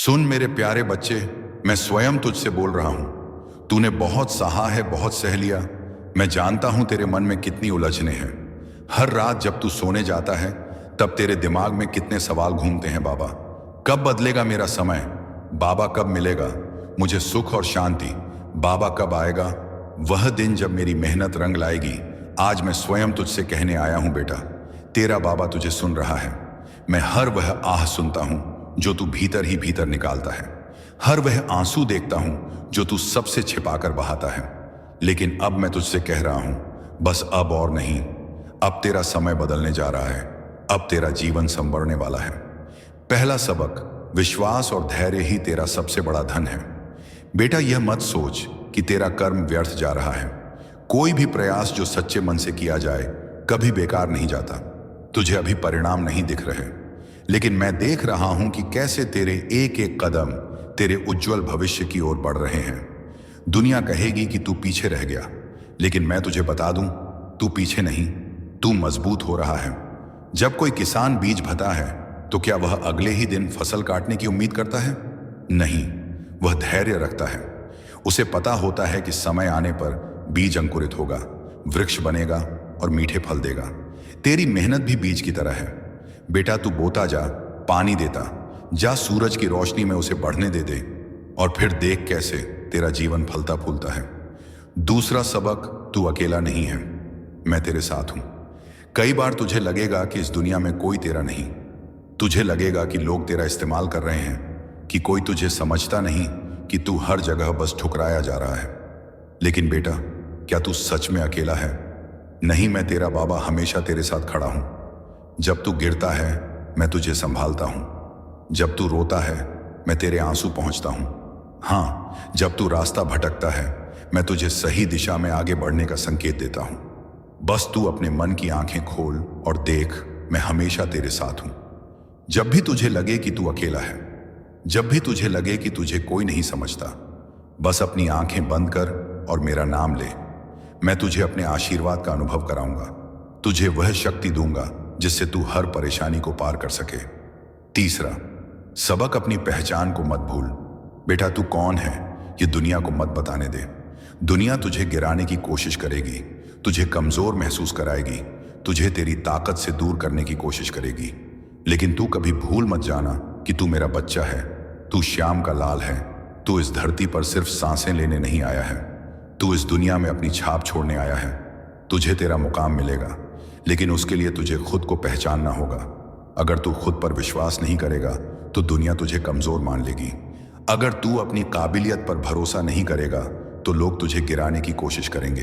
सुन मेरे प्यारे बच्चे, मैं स्वयं तुझसे बोल रहा हूं। तूने बहुत सहा है, बहुत सह लिया। मैं जानता हूं तेरे मन में कितनी उलझने हैं। हर रात जब तू सोने जाता है तब तेरे दिमाग में कितने सवाल घूमते हैं। बाबा कब बदलेगा मेरा समय? बाबा कब मिलेगा मुझे सुख और शांति? बाबा कब आएगा वह दिन जब मेरी मेहनत रंग लाएगी? आज मैं स्वयं तुझसे कहने आया हूं बेटा, तेरा बाबा तुझे सुन रहा है। मैं हर वह आह सुनता हूं जो तू भीतर ही भीतर निकालता है, हर वह आंसू देखता हूं जो तू सबसे छिपाकर बहाता है। लेकिन अब मैं तुझसे कह रहा हूं, बस अब और नहीं। अब तेरा समय बदलने जा रहा है। अब तेरा जीवन संवरने वाला है। पहला सबक, विश्वास और धैर्य ही तेरा सबसे बड़ा धन है। बेटा यह मत सोच कि तेरा कर्म व्यर्थ जा रहा है। कोई भी प्रयास जो सच्चे मन से किया जाए कभी बेकार नहीं जाता। तुझे अभी परिणाम नहीं दिख रहे, लेकिन मैं देख रहा हूं कि कैसे तेरे एक एक कदम तेरे उज्जवल भविष्य की ओर बढ़ रहे हैं। दुनिया कहेगी कि तू पीछे रह गया, लेकिन मैं तुझे बता दूं, तू पीछे नहीं, तू मजबूत हो रहा है। जब कोई किसान बीज भता है तो क्या वह अगले ही दिन फसल काटने की उम्मीद करता है? नहीं, वह धैर्य रखता है। उसे पता होता है कि समय आने पर बीज अंकुरित होगा, वृक्ष बनेगा और मीठे फल देगा। तेरी मेहनत भी बीज की तरह है। बेटा तू बोता जा, पानी देता जा, सूरज की रोशनी में उसे बढ़ने दे और फिर देख कैसे तेरा जीवन फलता फूलता है। दूसरा सबक, तू अकेला नहीं है, मैं तेरे साथ हूं। कई बार तुझे लगेगा कि इस दुनिया में कोई तेरा नहीं। तुझे लगेगा कि लोग तेरा इस्तेमाल कर रहे हैं, कि कोई तुझे समझता नहीं, कि तू हर जगह बस ठुकराया जा रहा है। लेकिन बेटा, क्या तू सच में अकेला है? नहीं, मैं तेरा बाबा हमेशा तेरे साथ खड़ा हूं। जब तू गिरता है मैं तुझे संभालता हूं। जब तू रोता है मैं तेरे आंसू पहुंचता हूं। हां, जब तू रास्ता भटकता है मैं तुझे सही दिशा में आगे बढ़ने का संकेत देता हूं। बस तू अपने मन की आंखें खोल और देख, मैं हमेशा तेरे साथ हूं। जब भी तुझे लगे कि तू अकेला है, जब भी तुझे लगे कि तुझे कोई नहीं समझता, बस अपनी आंखें बंद कर और मेरा नाम ले। मैं तुझे अपने आशीर्वाद का अनुभव कराऊंगा। तुझे वह शक्ति दूंगा जिससे तू हर परेशानी को पार कर सके। तीसरा सबक, अपनी पहचान को मत भूल। बेटा तू कौन है ये दुनिया को मत बताने दे। दुनिया तुझे गिराने की कोशिश करेगी, तुझे कमजोर महसूस कराएगी, तुझे तेरी ताकत से दूर करने की कोशिश करेगी। लेकिन तू कभी भूल मत जाना कि तू मेरा बच्चा है। तू श्याम का लाल है। तू इस धरती पर सिर्फ सांसें लेने नहीं आया है, तू इस दुनिया में अपनी छाप छोड़ने आया है। तुझे तेरा मुकाम मिलेगा, लेकिन उसके लिए तुझे खुद को पहचानना होगा। अगर तू खुद पर विश्वास नहीं करेगा तो दुनिया तुझे कमजोर मान लेगी। अगर तू अपनी काबिलियत पर भरोसा नहीं करेगा तो लोग तुझे गिराने की कोशिश करेंगे।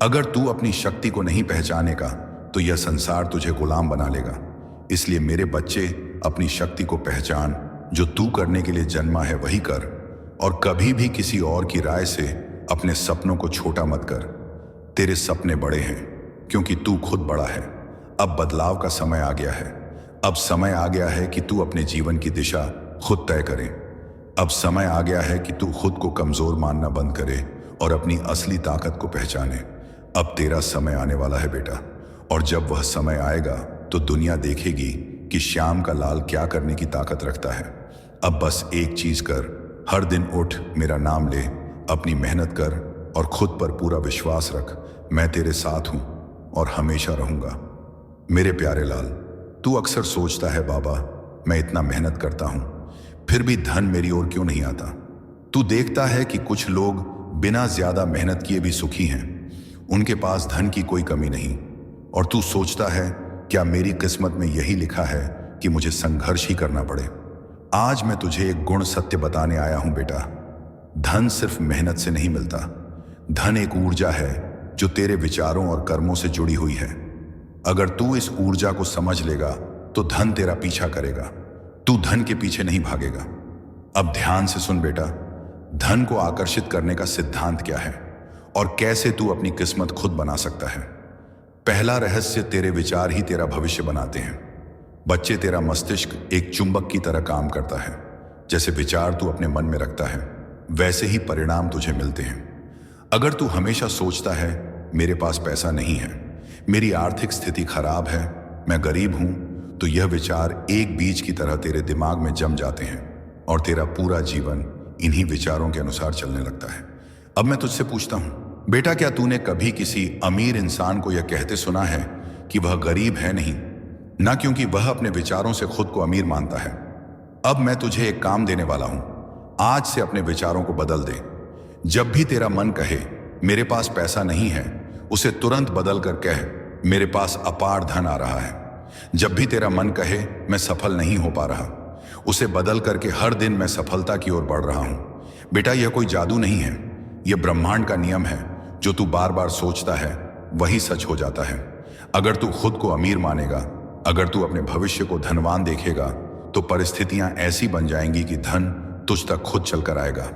अगर तू अपनी शक्ति को नहीं पहचानेगा तो यह संसार तुझे गुलाम बना लेगा। इसलिए मेरे बच्चे, अपनी शक्ति को पहचान। जो तू करने के लिए जन्मा है वही कर, और कभी भी किसी और की राय से अपने सपनों को छोटा मत कर। तेरे सपने बड़े हैं क्योंकि तू खुद बड़ा है। अब बदलाव का समय आ गया है। अब समय आ गया है कि तू अपने जीवन की दिशा खुद तय करे। अब समय आ गया है कि तू खुद को कमजोर मानना बंद करे और अपनी असली ताकत को पहचाने। अब तेरा समय आने वाला है बेटा, और जब वह समय आएगा तो दुनिया देखेगी कि श्याम का लाल क्या करने की ताकत रखता है। अब बस एक चीज कर, हर दिन उठ, मेरा नाम ले, अपनी मेहनत कर और खुद पर पूरा विश्वास रख। मैं तेरे साथ हूं और हमेशा रहूंगा। मेरे प्यारे लाल, तू अक्सर सोचता है, बाबा मैं इतना मेहनत करता हूं फिर भी धन मेरी ओर क्यों नहीं आता? तू देखता है कि कुछ लोग बिना ज्यादा मेहनत किए भी सुखी हैं, उनके पास धन की कोई कमी नहीं। और तू सोचता है, क्या मेरी किस्मत में यही लिखा है कि मुझे संघर्ष ही करना पड़े? आज मैं तुझे एक गुण सत्य बताने आया हूं बेटा। धन सिर्फ मेहनत से नहीं मिलता। धन एक ऊर्जा है जो तेरे विचारों और कर्मों से जुड़ी हुई है। अगर तू इस ऊर्जा को समझ लेगा तो धन तेरा पीछा करेगा। तू धन के पीछे नहीं भागेगा। अब ध्यान से सुन बेटा, धन को आकर्षित करने का सिद्धांत क्या है और कैसे तू अपनी किस्मत खुद बना सकता है। पहला रहस्य, तेरे विचार ही तेरा भविष्य बनाते हैं। बच्चे, तेरा मस्तिष्क एक चुंबक की तरह काम करता है। जैसे विचार तू अपने मन में रखता है वैसे ही परिणाम तुझे मिलते हैं। अगर तू हमेशा सोचता है, मेरे पास पैसा नहीं है, मेरी आर्थिक स्थिति खराब है, मैं गरीब हूं, तो यह विचार एक बीज की तरह तेरे दिमाग में जम जाते हैं। और तेरा पूरा जीवन इन्हीं विचारों के अनुसार चलने लगता है। अब मैं तुझसे पूछता हूँ, बेटा, क्या तूने कभी किसी अमीर इंसान को यह कहते सुना है कि वह गरीब है नहीं, ना क्योंकि वह अपने विचारों से खुद को अमीर मानता है। अब मैं तुझे एक काम देने वाला हूं, आज से अपने विचारों को बदल दे। जब भी तेरा मन कहे मेरे पास पैसा नहीं है, उसे तुरंत बदल कर कह मेरे पास अपार धन आ रहा है। जब भी तेरा मन कहे मैं सफल नहीं हो पा रहा, उसे बदल करके हर दिन मैं सफलता की ओर बढ़ रहा हूं। बेटा, यह कोई जादू नहीं है, यह ब्रह्मांड का नियम है। जो तू बार बार सोचता है वही सच हो जाता है। अगर तू खुद को अमीर मानेगा, अगर तू अपने भविष्य को धनवान देखेगा, तो परिस्थितियां ऐसी बन जाएंगी कि धन तुझ तक खुद चलकर आएगा।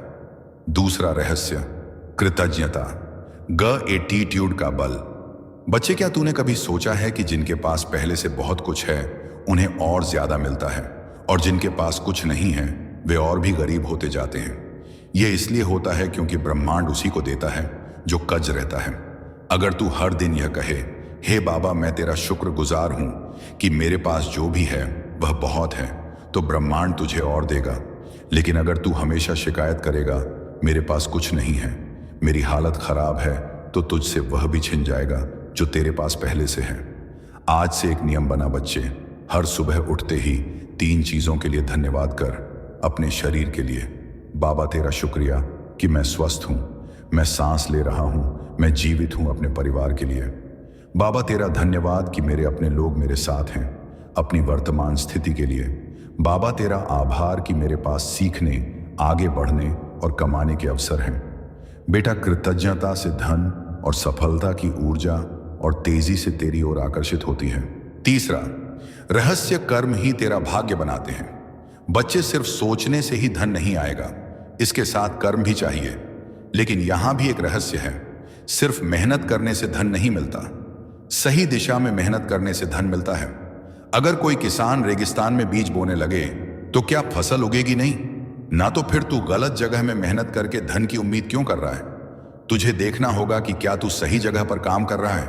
दूसरा रहस्य, कृतज्ञता। एटीट्यूड का बल। बच्चे, क्या तूने कभी सोचा है कि जिनके पास पहले से बहुत कुछ है उन्हें और ज्यादा मिलता है, और जिनके पास कुछ नहीं है वे और भी गरीब होते जाते हैं। यह इसलिए होता है क्योंकि ब्रह्मांड उसी को देता है जो कज रहता है। अगर तू हर दिन यह कहे, हे बाबा, मैं तेरा शुक्रगुजार हूं कि मेरे पास जो भी है वह बहुत है, तो ब्रह्मांड तुझे और देगा। लेकिन अगर तू हमेशा शिकायत करेगा, मेरे पास कुछ नहीं है, मेरी हालत खराब है, तो तुझसे वह भी छिन जाएगा जो तेरे पास पहले से है। आज से एक नियम बना बच्चे, हर सुबह उठते ही 3 चीजों के लिए धन्यवाद कर। अपने शरीर के लिए, बाबा तेरा शुक्रिया कि मैं स्वस्थ हूं, मैं सांस ले रहा हूं, मैं जीवित हूं। अपने परिवार के लिए, बाबा तेरा धन्यवाद कि मेरे अपने लोग मेरे साथ हैं। अपनी वर्तमान स्थिति के लिए, बाबा तेरा आभार कि मेरे पास सीखने, आगे बढ़ने और कमाने के अवसर हैं। बेटा, कृतज्ञता से धन और सफलता की ऊर्जा और तेजी से तेरी ओर आकर्षित होती है। तीसरा रहस्य, कर्म ही तेरा भाग्य बनाते हैं। बच्चे, सिर्फ सोचने से ही धन नहीं आएगा, इसके साथ कर्म भी चाहिए। लेकिन यहां भी एक रहस्य है, सिर्फ मेहनत करने से धन नहीं मिलता, सही दिशा में मेहनत करने से धन मिलता है। अगर कोई किसान रेगिस्तान में बीज बोने लगे तो क्या फसल उगेगी नहीं? ना तो फिर तू गलत जगह में मेहनत करके धन की उम्मीद क्यों कर रहा है? तुझे देखना होगा कि क्या तू सही जगह पर काम कर रहा है।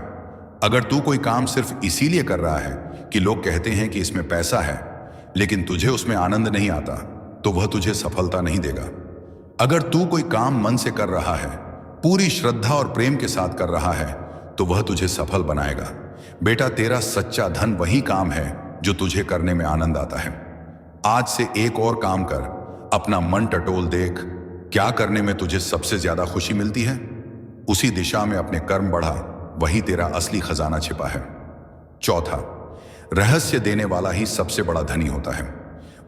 अगर तू कोई काम सिर्फ इसीलिए कर रहा है कि लोग कहते हैं कि इसमें पैसा है, लेकिन तुझे उसमें आनंद नहीं आता, तो वह तुझे सफलता नहीं देगा। अगर तू कोई काम मन से कर रहा है, पूरी श्रद्धा और प्रेम के साथ कर रहा है, तो वह तुझे सफल बनाएगा। बेटा, तेरा सच्चा धन वही काम है जो तुझे करने में आनंद आता है। आज से एक और काम कर, अपना मन टटोल देख, क्या करने में तुझे सबसे ज्यादा खुशी मिलती है, उसी दिशा में अपने कर्म बढ़ा, वही तेरा असली खजाना छिपा है। चौथा, रहस्य देने वाला ही सबसे बड़ा धनी होता है।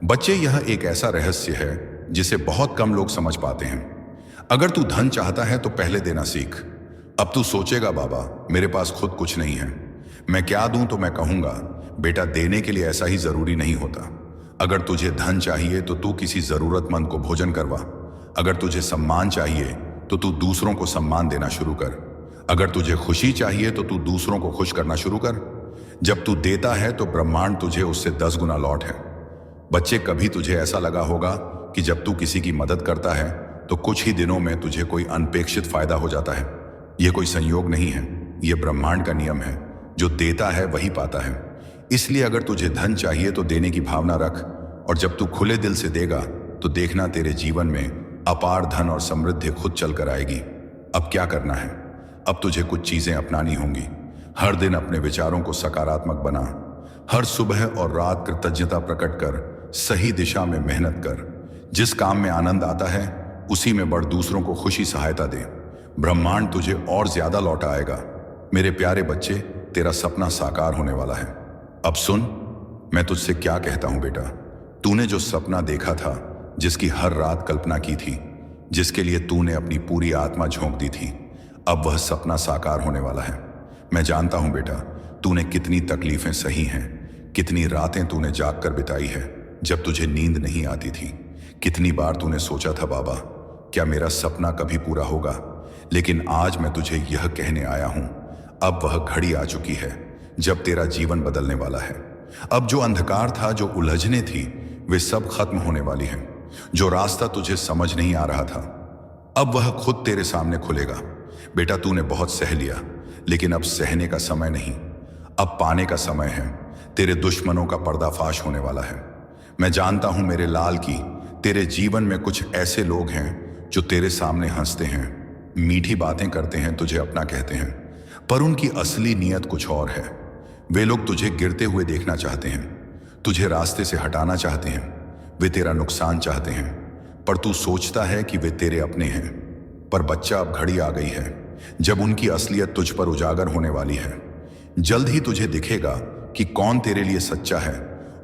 बच्चे, यह एक ऐसा रहस्य है जिसे बहुत कम लोग समझ पाते हैं। अगर तू धन चाहता है तो पहले देना सीख। अब तू सोचेगा, बाबा मेरे पास खुद कुछ नहीं है, मैं क्या दूं? तो मैं कहूंगा, बेटा, देने के लिए ऐसा ही जरूरी नहीं होता। अगर तुझे धन चाहिए तो तू किसी जरूरतमंद को भोजन करवा। अगर तुझे सम्मान चाहिए तो तू दूसरों को सम्मान देना शुरू कर। अगर तुझे खुशी चाहिए तो तू दूसरों को खुश करना शुरू कर। जब तू देता है तो ब्रह्मांड तुझे उससे 10 गुना लौट है। बच्चे, कभी तुझे ऐसा लगा होगा कि जब तू किसी की मदद करता है तो कुछ ही दिनों में तुझे कोई अनपेक्षित फायदा हो जाता है। यह कोई संयोग नहीं है, यह ब्रह्मांड का नियम है। जो देता है वही पाता है। इसलिए अगर तुझे धन चाहिए तो देने की भावना रख, और जब तू खुले दिल से देगा तो देखना तेरे जीवन में अपार धन और समृद्धि खुद चलकर आएगी। अब क्या करना है? अब तुझे कुछ चीजें अपनानी होंगी। हर दिन अपने विचारों को सकारात्मक बना। हर सुबह और रात कृतज्ञता प्रकट कर, सही दिशा में मेहनत कर। जिस काम में आनंद आता है उसी में बढ़, दूसरों को खुशी सहायता दे। ब्रह्मांड तुझे और ज्यादा लौटा आएगा। मेरे प्यारे बच्चे, तेरा सपना साकार होने वाला है। अब सुन, मैं तुझसे क्या कहता हूं बेटा। तूने जो सपना देखा था, जिसकी हर रात कल्पना की थी, जिसके लिए तूने अपनी पूरी आत्मा झोंक दी थी, अब वह सपना साकार होने वाला है। मैं जानता हूं बेटा, तूने कितनी तकलीफें सही हैं, कितनी रातें तूने जाग कर बिताई है जब तुझे नींद नहीं आती थी। कितनी बार तूने सोचा था, बाबा क्या मेरा सपना कभी पूरा होगा? लेकिन आज मैं तुझे यह कहने आया हूं, अब वह घड़ी आ चुकी है जब तेरा जीवन बदलने वाला है। अब जो अंधकार था, जो उलझने थी, वे सब खत्म होने वाली हैं। जो रास्ता तुझे समझ नहीं आ रहा था, अब वह खुद तेरे सामने खुलेगा। बेटा, तूने बहुत सह लिया, लेकिन अब सहने का समय नहीं, अब पाने का समय है। तेरे दुश्मनों का पर्दाफाश होने वाला है। मैं जानता हूं मेरे लाल की तेरे जीवन में कुछ ऐसे लोग हैं जो तेरे सामने हंसते हैं, मीठी बातें करते हैं, तुझे अपना कहते हैं, पर उनकी असली नीयत कुछ और है। वे लोग तुझे गिरते हुए देखना चाहते हैं, तुझे रास्ते से हटाना चाहते हैं, वे तेरा नुकसान चाहते हैं, पर तू सोचता है कि वे तेरे अपने हैं। पर बच्चा, अब घड़ी आ गई है जब उनकी असलियत तुझ पर उजागर होने वाली है। जल्द ही तुझे दिखेगा कि कौन तेरे लिए सच्चा है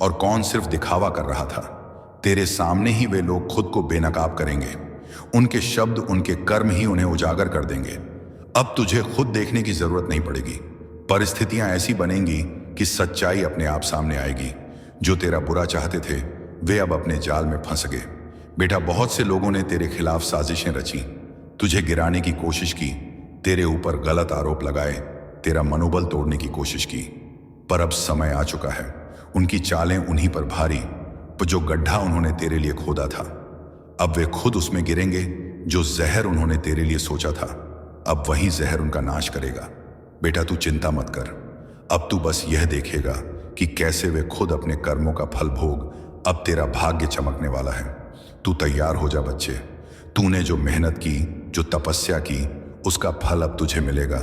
और कौन सिर्फ दिखावा कर रहा था। तेरे सामने ही वे लोग खुद को बेनकाब करेंगे, उनके शब्द, उनके कर्म ही उन्हें उजागर कर देंगे। अब तुझे खुद देखने की जरूरत नहीं पड़ेगी, परिस्थितियां ऐसी बनेंगी कि सच्चाई अपने आप सामने आएगी। जो तेरा बुरा चाहते थे वे अब अपने जाल में फंस गए। बेटा, बहुत से लोगों ने तेरे खिलाफ साजिशें रची, तुझे गिराने की कोशिश की, तेरे ऊपर गलत आरोप लगाए, तेरा मनोबल तोड़ने की कोशिश की, पर अब समय आ चुका है। उनकी चालें उन्हीं पर भारी, पर जो गड्ढा उन्होंने तेरे लिए खोदा था, अब वे खुद उसमें गिरेंगे। जो जहर उन्होंने तेरे लिए सोचा था, अब वही जहर उनका नाश करेगा। बेटा, तू चिंता मत कर, अब तू बस यह देखेगा कि कैसे वे खुद अपने कर्मों का फल भोग। अब तेरा भाग्य चमकने वाला है। तू तैयार हो जा बच्चे, तूने जो मेहनत की, जो तपस्या की, उसका फल अब तुझे मिलेगा।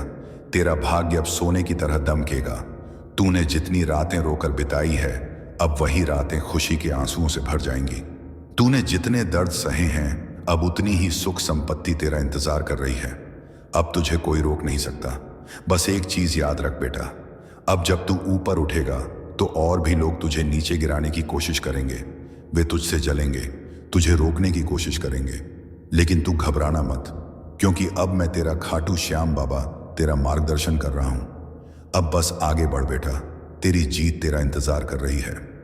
तेरा भाग्य अब सोने की तरह दमकेगा। तूने जितनी रातें रोकर बिताई है, अब वही रातें खुशी के आंसुओं से भर जाएंगी। तूने जितने दर्द सहे हैं, अब उतनी ही सुख संपत्ति तेरा इंतजार कर रही है। अब तुझे कोई रोक नहीं सकता। बस एक चीज याद रख बेटा, अब जब तू ऊपर उठेगा तो और भी लोग तुझे नीचे गिराने की कोशिश करेंगे। वे तुझसे जलेंगे, तुझे रोकने की कोशिश करेंगे, लेकिन तू घबराना मत, क्योंकि अब मैं तेरा खाटू श्याम बाबा तेरा मार्गदर्शन कर रहा हूं। अब बस आगे बढ़ बेटा, तेरी जीत तेरा इंतजार कर रही है।